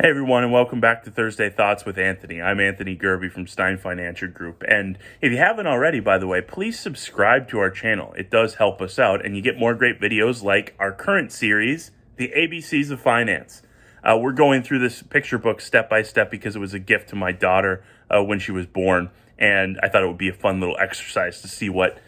Hey everyone, and welcome back to Thursday Thoughts with Anthony. I'm Anthony Gerbi from Stein Financial Group. And if you haven't already, by the way, please subscribe to our channel. It does help us out, and you get more great videos like our current series, The ABCs of Finance. We're going through this picture book step by step because it was a gift to my daughter when she was born, and I thought it would be a fun little exercise to see what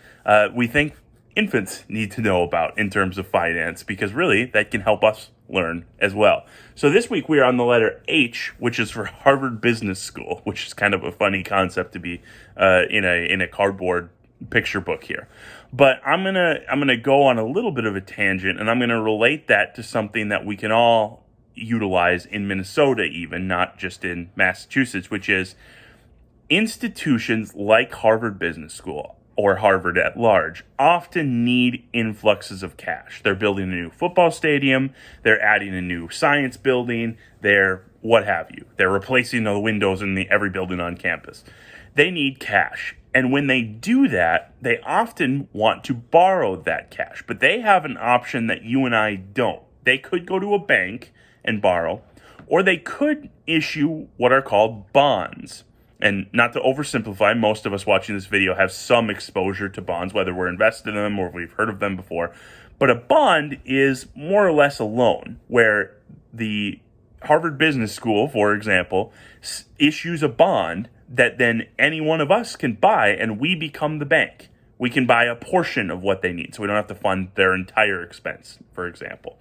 we think infants need to know about in terms of finance, because really that can help us learn as well. So this week we are on the letter H, which is for Harvard Business School, which is kind of a funny concept to be in a cardboard picture book here. But I'm gonna go on a little bit of a tangent, and I'm gonna relate that to something that we can all utilize in Minnesota, even not just in Massachusetts, which is institutions like Harvard Business School or Harvard at large often need influxes of cash. They're building a new football stadium, they're adding a new science building, they're what have you. They're replacing the windows in every building on campus. They need cash. And when they do that, they often want to borrow that cash. But they have an option that you and I don't. They could go to a bank and borrow, or they could issue what are called bonds. And not to oversimplify, most of us watching this video have some exposure to bonds, whether we're invested in them or we've heard of them before. But a bond is more or less a loan, where the Harvard Business School, for example, issues a bond that then any one of us can buy, and we become the bank. We can buy a portion of what they need, so we don't have to fund their entire expense, for example.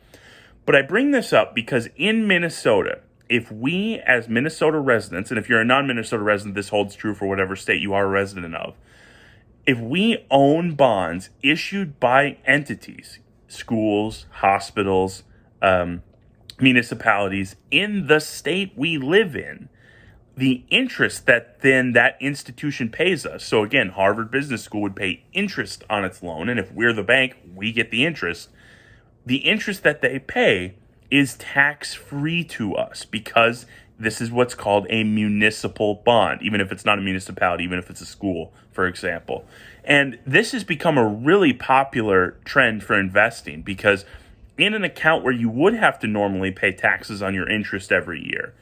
But I bring this up because in Minnesota, if we as Minnesota residents, and if you're a non-Minnesota resident, this holds true for whatever state you are a resident of, if we own bonds issued by entities, schools, hospitals, municipalities in the state we live in, the interest that then that institution pays us. So again, Harvard Business School would pay interest on its loan, and if we're the bank, we get the interest. The interest that they pay is tax-free to us because this is what's called a municipal bond, even if it's not a municipality, even if it's a school, for example. And this has become a really popular trend for investing because in an account where you would have to normally pay taxes on your interest every year,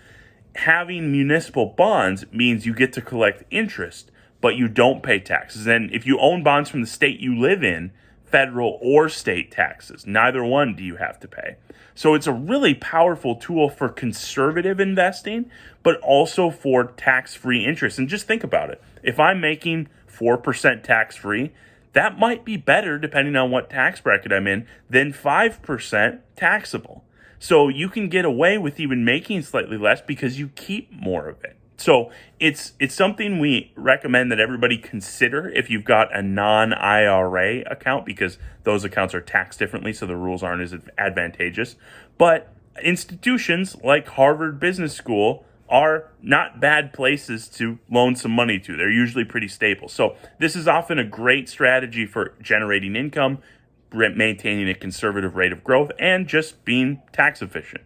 having municipal bonds means you get to collect interest, but you don't pay taxes. And if you own bonds from the state you live in, federal or state taxes, neither one do you have to pay. So it's a really powerful tool for conservative investing, but also for tax-free interest. And just think about it. If I'm making 4% tax-free, that might be better, depending on what tax bracket I'm in, than 5% taxable. So you can get away with even making slightly less because you keep more of it. So it's something we recommend that everybody consider if you've got a non-IRA account, because those accounts are taxed differently, so the rules aren't as advantageous. But institutions like Harvard Business School are not bad places to loan some money to. They're usually pretty stable. So this is often a great strategy for generating income, maintaining a conservative rate of growth, and just being tax efficient.